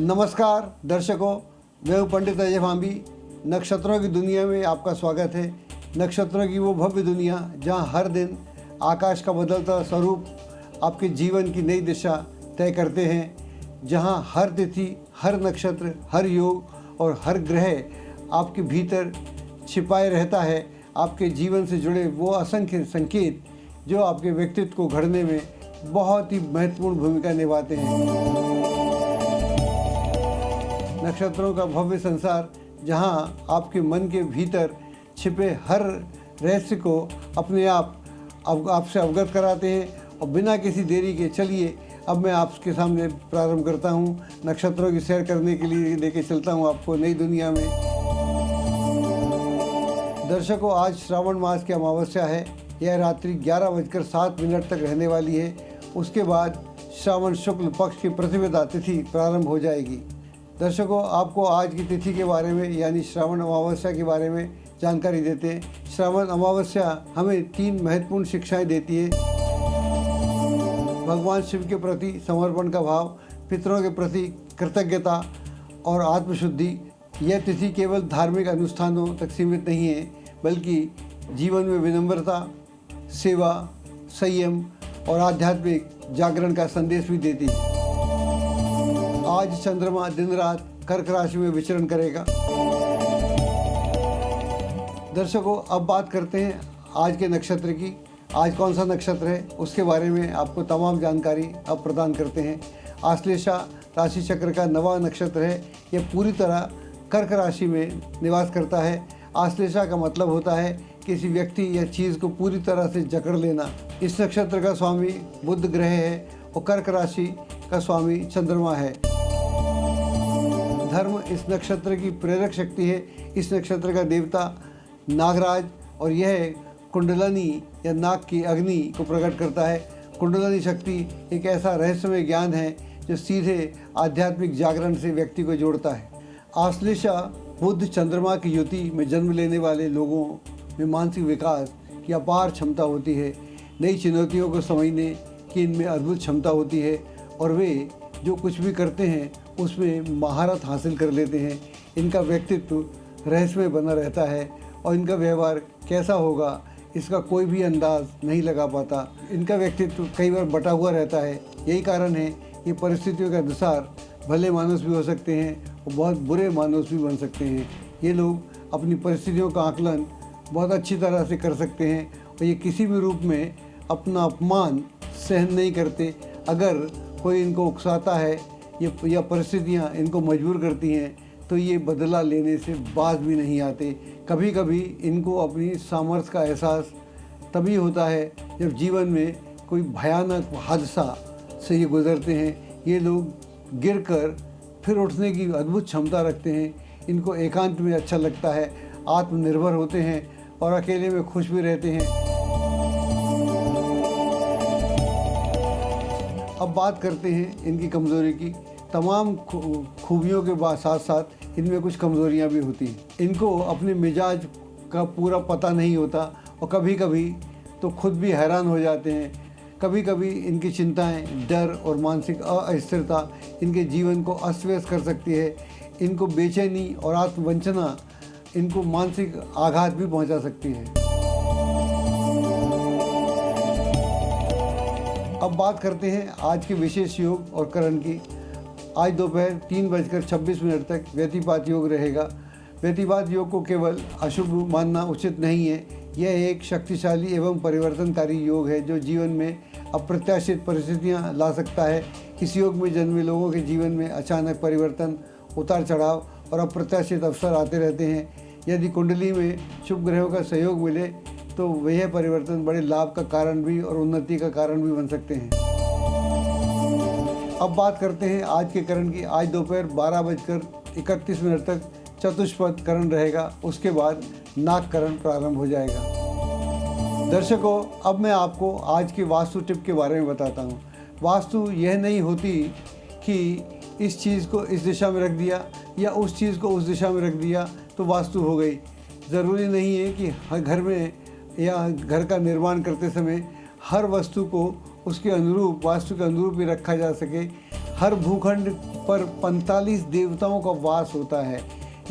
नमस्कार दर्शकों, मैं हूँ पंडित अजय भांबी। नक्षत्रों की दुनिया में आपका स्वागत है। नक्षत्रों की वो भव्य दुनिया जहाँ हर दिन आकाश का बदलता स्वरूप आपके जीवन की नई दिशा तय करते हैं, जहाँ हर तिथि, हर नक्षत्र, हर योग और हर ग्रह आपके भीतर छिपाए रहता है। आपके जीवन से जुड़े वो असंख्य संकेत जो आपके व्यक्तित्व को गढ़ने में बहुत ही महत्वपूर्ण भूमिका निभाते हैं। नक्षत्रों का भव्य संसार जहाँ आपके मन के भीतर छिपे हर रहस्य को अपने आपसे अवगत कराते हैं। और बिना किसी देरी के चलिए अब मैं आपके सामने प्रारंभ करता हूँ। नक्षत्रों की सैर करने के लिए लेके चलता हूँ आपको नई दुनिया में। दर्शकों, आज श्रावण मास की अमावस्या है। यह रात्रि 11:07 तक रहने वाली है। उसके बाद श्रावण शुक्ल पक्ष की प्रतिपदा तिथि प्रारंभ हो जाएगी। दर्शकों, आपको आज की तिथि के बारे में यानी श्रावण अमावस्या के बारे में जानकारी देते हैं। श्रावण अमावस्या हमें 3 महत्वपूर्ण शिक्षाएं देती है। भगवान शिव के प्रति समर्पण का भाव, पितरों के प्रति कृतज्ञता और आत्मशुद्धि। यह तिथि केवल धार्मिक अनुष्ठानों तक सीमित नहीं है, बल्कि जीवन में विनम्रता, सेवा, संयम और आध्यात्मिक जागरण का संदेश भी देती है। आज चंद्रमा दिन रात कर्क राशि में विचरण करेगा। दर्शकों, अब बात करते हैं आज के नक्षत्र की। आज कौन सा नक्षत्र है उसके बारे में आपको तमाम जानकारी अब प्रदान करते हैं। आश्लेषा राशि चक्र का 9वां नक्षत्र है। यह पूरी तरह कर्क राशि में निवास करता है। आश्लेषा का मतलब होता है किसी व्यक्ति या चीज़ को पूरी तरह से जकड़ लेना। इस नक्षत्र का स्वामी बुध ग्रह है और कर्क राशि का स्वामी चंद्रमा है। धर्म इस नक्षत्र की प्रेरक शक्ति है। इस नक्षत्र का देवता नागराज और यह कुंडलनी या नाग की अग्नि को प्रकट करता है। कुंडलनी शक्ति एक ऐसा रहस्यमय ज्ञान है जो सीधे आध्यात्मिक जागरण से व्यक्ति को जोड़ता है। आश्लेषा बुध चंद्रमा की युति में जन्म लेने वाले लोगों में मानसिक विकास की अपार क्षमता होती है। नई चुनौतियों को समझने की इनमें अद्भुत क्षमता होती है और वे जो कुछ भी करते हैं उसमें महारत हासिल कर लेते हैं। इनका व्यक्तित्व रहस्यमय बना रहता है और इनका व्यवहार कैसा होगा इसका कोई भी अंदाज नहीं लगा पाता। इनका व्यक्तित्व कई बार बटा हुआ रहता है। यही कारण है ये परिस्थितियों के अनुसार भले मानुस भी हो सकते हैं और बहुत बुरे मानुस भी बन सकते हैं। ये लोग अपनी परिस्थितियों का आकलन बहुत अच्छी तरह से कर सकते हैं और ये किसी भी रूप में अपना अपमान सहन नहीं करते। अगर कोई इनको उकसाता है या परिस्थितियाँ इनको मजबूर करती हैं तो ये बदला लेने से बाज भी नहीं आते। कभी कभी इनको अपनी सामर्थ्य का एहसास तभी होता है जब जीवन में कोई भयानक हादसा से ये गुजरते हैं। ये लोग गिरकर फिर उठने की अद्भुत क्षमता रखते हैं। इनको एकांत में अच्छा लगता है, आत्मनिर्भर होते हैं और अकेले में खुश भी रहते हैं। अब बात करते हैं इनकी कमज़ोरी की। तमाम खूबियों के बाद साथ साथ इनमें कुछ कमज़ोरियां भी होती हैं। इनको अपने मिजाज का पूरा पता नहीं होता और कभी कभी तो खुद भी हैरान हो जाते हैं। कभी कभी इनकी चिंताएं, डर और मानसिक अस्थिरता इनके जीवन को अस्त व्यस्त कर सकती है। इनको बेचैनी और आत्मवंचना इनको मानसिक आघात भी पहुंचा सकती है। अब बात करते हैं आज के विशेष योग और करण की। आज दोपहर 3:26 तक व्यतिपात योग रहेगा। व्यतिपात योग को केवल अशुभ मानना उचित नहीं है। यह एक शक्तिशाली एवं परिवर्तनकारी योग है जो जीवन में अप्रत्याशित परिस्थितियां ला सकता है। इस योग में जन्मे लोगों के जीवन में अचानक परिवर्तन, उतार चढ़ाव और अप्रत्याशित अवसर आते रहते हैं। यदि कुंडली में शुभ ग्रहों का सहयोग मिले तो वह परिवर्तन बड़े लाभ का कारण भी और उन्नति का कारण भी बन सकते हैं। अब बात करते हैं आज के करण की। आज दोपहर 12:31 तक चतुष्पद करण रहेगा। उसके बाद नाग करण प्रारंभ हो जाएगा। दर्शकों, अब मैं आपको आज की वास्तु टिप के बारे में बताता हूँ। वास्तु यह नहीं होती कि इस चीज़ को इस दिशा में रख दिया या उस चीज़ को उस दिशा में रख दिया तो वास्तु हो गई। ज़रूरी नहीं है कि हर घर में या घर का निर्माण करते समय हर वस्तु को उसके अनुरूप, वास्तु के अनुरूप ही रखा जा सके। हर भूखंड पर 45 देवताओं का वास होता है।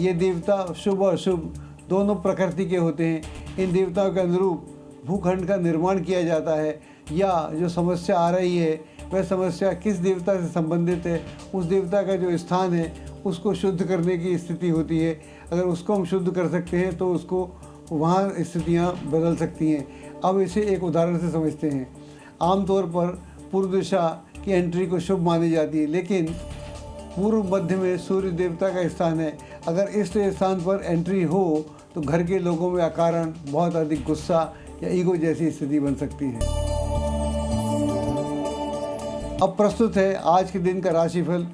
ये देवता शुभ और अशुभ दोनों प्रकृति के होते हैं। इन देवताओं के अनुरूप भूखंड का निर्माण किया जाता है, या जो समस्या आ रही है वह समस्या किस देवता से संबंधित है, उस देवता का जो स्थान है उसको शुद्ध करने की स्थिति होती है। अगर उसको हम शुद्ध कर सकते हैं तो उसको वहाँ स्थितियाँ बदल सकती हैं। अब इसे एक उदाहरण से समझते हैं। आमतौर पर पूर्व दिशा की एंट्री को शुभ मानी जाती है, लेकिन पूर्व मध्य में सूर्य देवता का स्थान है। अगर इस स्थान पर एंट्री हो तो घर के लोगों में अकारण बहुत अधिक गुस्सा या ईगो जैसी स्थिति बन सकती है। अब प्रस्तुत है आज के दिन का राशिफल।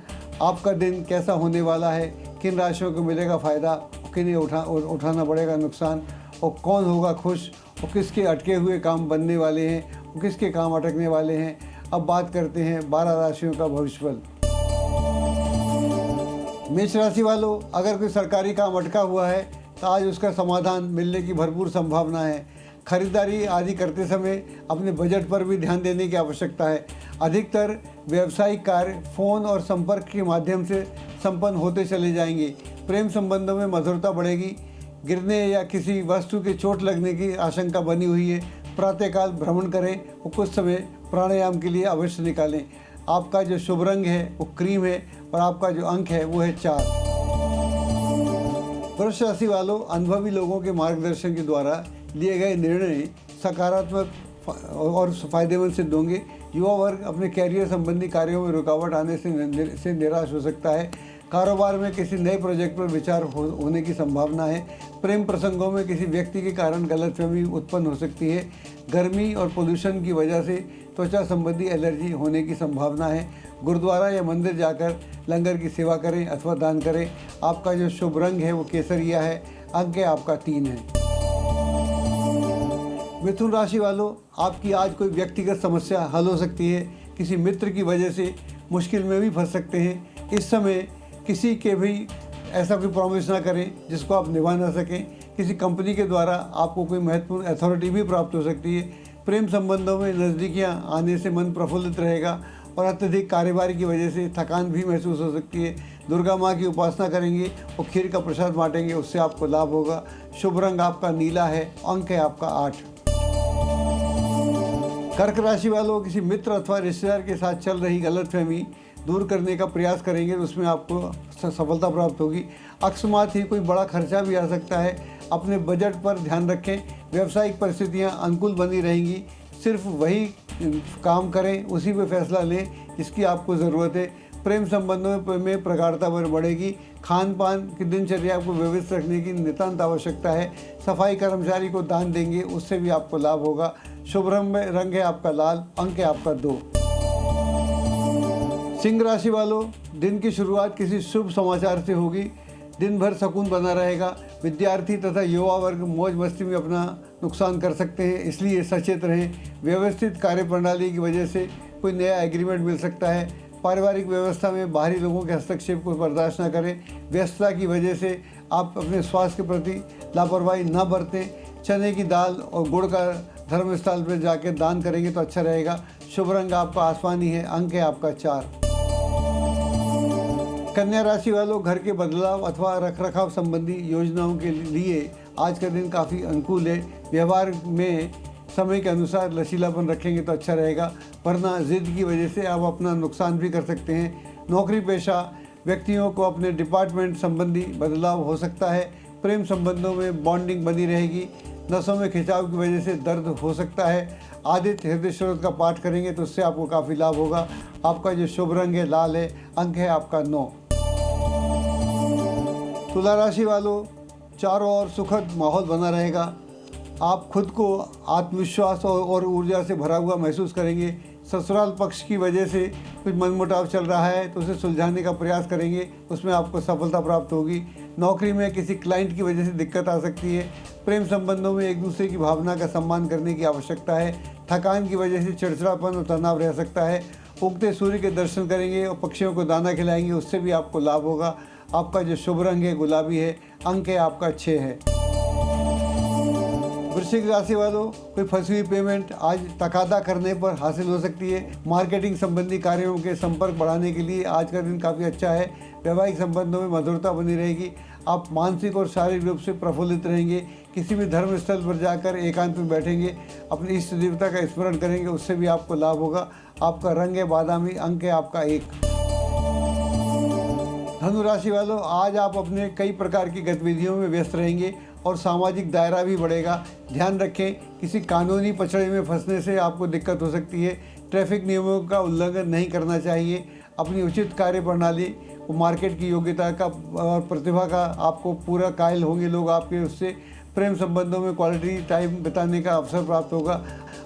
आपका दिन कैसा होने वाला है, किन राशियों को मिलेगा फ़ायदा, किन्हें उठाना पड़ेगा नुकसान, और कौन होगा खुश, और किसके अटके हुए काम बनने वाले हैं और किसके काम अटकने वाले हैं। अब बात करते हैं 12 राशियों का भविष्यफल। मेष राशि वालों, अगर कोई सरकारी काम अटका हुआ है तो आज उसका समाधान मिलने की भरपूर संभावना है। खरीदारी आदि करते समय अपने बजट पर भी ध्यान देने की आवश्यकता है। अधिकतर व्यावसायिक कार्य फोन और संपर्क के माध्यम से संपन्न होते चले जाएंगे। प्रेम संबंधों में मधुरता बढ़ेगी। गिरने या किसी वस्तु के चोट लगने की आशंका बनी हुई है। प्रातःकाल भ्रमण करें और कुछ समय प्राणायाम के लिए अवश्य निकालें। आपका जो शुभ रंग है वो क्रीम है और आपका जो अंक है वो है 4। वृष राशि वालों, अनुभवी लोगों के मार्गदर्शन के द्वारा लिए गए निर्णय सकारात्मक और फायदेमंद सिद्ध होंगे। युवा वर्ग अपने कैरियर संबंधी कार्यों में रुकावट आने से निराश हो सकता है। कारोबार में किसी नए प्रोजेक्ट पर विचार होने की संभावना है। प्रेम प्रसंगों में किसी व्यक्ति के कारण गलतफहमी उत्पन्न हो सकती है। गर्मी और पोल्यूशन की वजह से त्वचा संबंधी एलर्जी होने की संभावना है। गुरुद्वारा या मंदिर जाकर लंगर की सेवा करें अथवा दान करें। आपका जो शुभ रंग है वो केसरिया है। अंक है आपका 3 है। मिथुन राशि वालों, आपकी आज कोई व्यक्तिगत समस्या हल हो सकती है। किसी मित्र की वजह से मुश्किल में भी फंस सकते हैं। इस समय किसी के भी ऐसा कोई प्रॉमिस ना करें जिसको आप निभा ना सकें। किसी कंपनी के द्वारा आपको कोई महत्वपूर्ण अथॉरिटी भी प्राप्त हो सकती है। प्रेम संबंधों में नज़दीकियाँ आने से मन प्रफुल्लित रहेगा और अत्यधिक कार्यभार की वजह से थकान भी महसूस हो सकती है। दुर्गा माँ की उपासना करेंगे और खीर का प्रसाद बांटेंगे, उससे आपको लाभ होगा। शुभ रंग आपका नीला है। अंक है आपका 8। कर्क राशि वालों, किसी मित्र अथवा रिश्तेदार के साथ चल रही गलतफहमी दूर करने का प्रयास करेंगे तो उसमें आपको सफलता प्राप्त होगी। अकस्मात ही कोई बड़ा खर्चा भी आ सकता है। अपने बजट पर ध्यान रखें। व्यावसायिक परिस्थितियां अनुकूल बनी रहेंगी। सिर्फ वही काम करें, उसी पे फैसला लें जिसकी आपको ज़रूरत है। प्रेम संबंधों में प्रगाढ़ता बढ़ेगी। खान पान की दिनचर्या को व्यवस्थित रखने की नितांत आवश्यकता है। सफाई कर्मचारी को दान देंगे, उससे भी आपको लाभ होगा। शुभ रंग है आपका लाल। अंक है आपका 2। सिंह राशि वालों, दिन की शुरुआत किसी शुभ समाचार से होगी। दिन भर सुकून बना रहेगा। विद्यार्थी तथा युवा वर्ग मौज मस्ती में अपना नुकसान कर सकते हैं, इसलिए सचेत रहें। व्यवस्थित कार्य प्रणाली की वजह से कोई नया एग्रीमेंट मिल सकता है। पारिवारिक व्यवस्था में बाहरी लोगों के हस्तक्षेप को बर्दाश्त न करें। व्यस्तता की वजह से आप अपने स्वास्थ्य के प्रति लापरवाही न बरतें। चने की दाल और गुड़ का धर्मस्थल पर जाकर दान करेंगे तो अच्छा रहेगा। शुभ रंग आपका आसमानी है। अंक है आपका 4। कन्या राशि वालों, घर के बदलाव अथवा रखरखाव संबंधी योजनाओं के लिए आज का दिन काफ़ी अनुकूल है। व्यवहार में समय के अनुसार लचीलापन रखेंगे तो अच्छा रहेगा, वरना जिद की वजह से आप अपना नुकसान भी कर सकते हैं। नौकरी पेशा व्यक्तियों को अपने डिपार्टमेंट संबंधी बदलाव हो सकता है। प्रेम संबंधों में बॉन्डिंग बनी रहेगी। नसों में खिंचाव की वजह से दर्द हो सकता है। आदित्य हृदय स्रोत का पाठ करेंगे तो उससे आपको काफ़ी लाभ होगा। आपका जो शुभ रंग है लाल है। अंक है आपका 9। तुला राशि वालों, चारों ओर सुखद माहौल बना रहेगा। आप खुद को आत्मविश्वास और ऊर्जा से भरा हुआ महसूस करेंगे। ससुराल पक्ष की वजह से कुछ मनमुटाव चल रहा है तो उसे सुलझाने का प्रयास करेंगे, उसमें आपको सफलता प्राप्त होगी। नौकरी में किसी क्लाइंट की वजह से दिक्कत आ सकती है। प्रेम संबंधों में एक दूसरे की भावना का सम्मान करने की आवश्यकता है। थकान की वजह से चिड़चिड़ापन और तनाव रह सकता है। उगते सूर्य के दर्शन करेंगे और पक्षियों को दाना खिलाएंगे, उससे भी आपको लाभ होगा। आपका जो शुभ रंग है गुलाबी है। अंक है आपका 6 है। वृश्चिक राशि वालों, कोई फंसी हुई पेमेंट आज तकादा करने पर हासिल हो सकती है। मार्केटिंग संबंधी कार्यों के संपर्क बढ़ाने के लिए आज का दिन काफ़ी अच्छा है। वैवाहिक संबंधों में मधुरता बनी रहेगी। आप मानसिक और शारीरिक रूप से प्रफुल्लित रहेंगे। किसी भी धर्म स्थल पर जाकर एकांत में बैठेंगे, अपनी इष्ट देवता का स्मरण करेंगे, उससे भी आपको लाभ होगा। आपका रंग है बादामी, अंक है आपका 1। धनु राशि वालों, आज आप अपने कई प्रकार की गतिविधियों में व्यस्त रहेंगे और सामाजिक दायरा भी बढ़ेगा। ध्यान रखें, किसी कानूनी पचड़े में फंसने से आपको दिक्कत हो सकती है। ट्रैफिक नियमों का उल्लंघन नहीं करना चाहिए। अपनी उचित कार्य प्रणाली, मार्केट की योग्यता का और प्रतिभा का आपको पूरा कायल होंगे लोग आपके। उससे प्रेम संबंधों में क्वालिटी टाइम बिताने का अवसर प्राप्त होगा।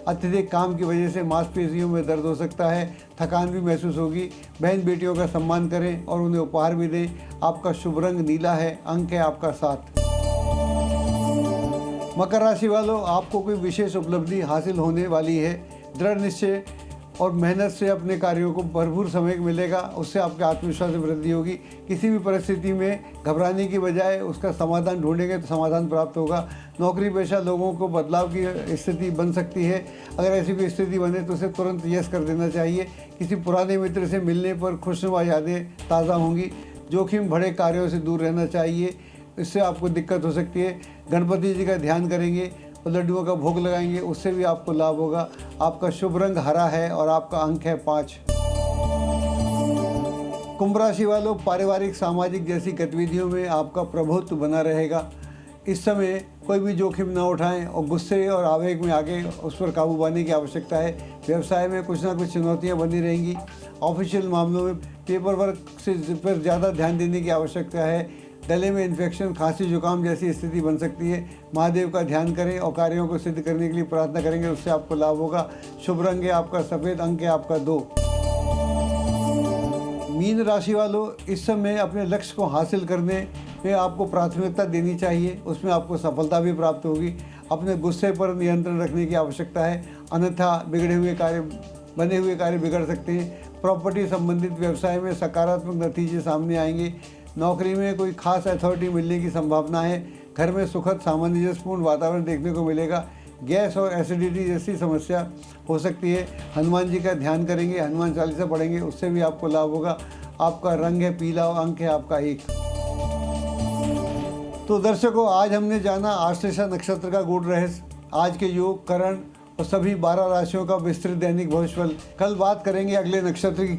अत्यधिक काम की वजह से मांसपेशियों में दर्द हो सकता है, थकान भी महसूस होगी। बहन बेटियों का सम्मान करें और उन्हें उपहार भी दें। आपका शुभ रंग नीला है, अंक है आपका 7। मकर राशि वालों, आपको कोई विशेष उपलब्धि हासिल होने वाली है। दृढ़ निश्चय और मेहनत से अपने कार्यों को भरपूर समय मिलेगा। उससे आपके आत्मविश्वास में वृद्धि होगी। किसी भी परिस्थिति में घबराने की बजाय उसका समाधान ढूंढेंगे तो समाधान प्राप्त होगा। नौकरी पेशा लोगों को बदलाव की स्थिति बन सकती है। अगर ऐसी कोई स्थिति बने तो उसे तुरंत यस कर देना चाहिए। किसी पुराने मित्र से मिलने पर खुशनुमा यादें ताज़ा होंगी। जोखिम भरे कार्यों से दूर रहना चाहिए, इससे आपको दिक्कत हो सकती है। गणपति जी का ध्यान करेंगे और लड्डुओं का भोग लगाएंगे, उससे भी आपको लाभ होगा। आपका शुभ रंग हरा है और आपका अंक है 5। कुंभ राशि वालों, पारिवारिक सामाजिक जैसी गतिविधियों में आपका प्रभुत्व बना रहेगा। इस समय कोई भी जोखिम न उठाएं और गुस्से और आवेग में आगे उस पर काबू पाने की आवश्यकता है। व्यवसाय में कुछ ना कुछ चुनौतियां बनी रहेंगी। ऑफिशियल मामलों में पेपर वर्क से पर ज़्यादा ध्यान देने की आवश्यकता है। गले में इन्फेक्शन, खांसी, जुकाम जैसी स्थिति बन सकती है। महादेव का ध्यान करें और कार्यों को सिद्ध करने के लिए प्रार्थना करेंगे, उससे आपको लाभ होगा। शुभ रंग है आपका सफ़ेद, अंक है आपका 2। मीन राशि वालों, इस समय अपने लक्ष्य को हासिल करने में आपको प्राथमिकता देनी चाहिए। उसमें आपको सफलता भी प्राप्त होगी। अपने गुस्से पर नियंत्रण रखने की आवश्यकता है, अन्यथा बने हुए कार्य बिगड़ सकते हैं। प्रॉपर्टी संबंधित व्यवसाय में सकारात्मक नतीजे सामने आएंगे। नौकरी में कोई खास अथॉरिटी मिलने की संभावना है। घर में सुखद सामंजस्यपूर्ण वातावरण देखने को मिलेगा। गैस और एसिडिटी जैसी समस्या हो सकती है। हनुमान जी का ध्यान करेंगे, हनुमान चालीसा पढ़ेंगे, उससे भी आपको लाभ होगा। आपका रंग है पीला और अंक है आपका 1। तो दर्शकों, आज हमने जाना आश्लेषा नक्षत्र का गूढ़ रहस्य, आज के योग, करण और सभी 12 राशियों का विस्तृत दैनिक भविष्यफल। कल बात करेंगे अगले नक्षत्र की।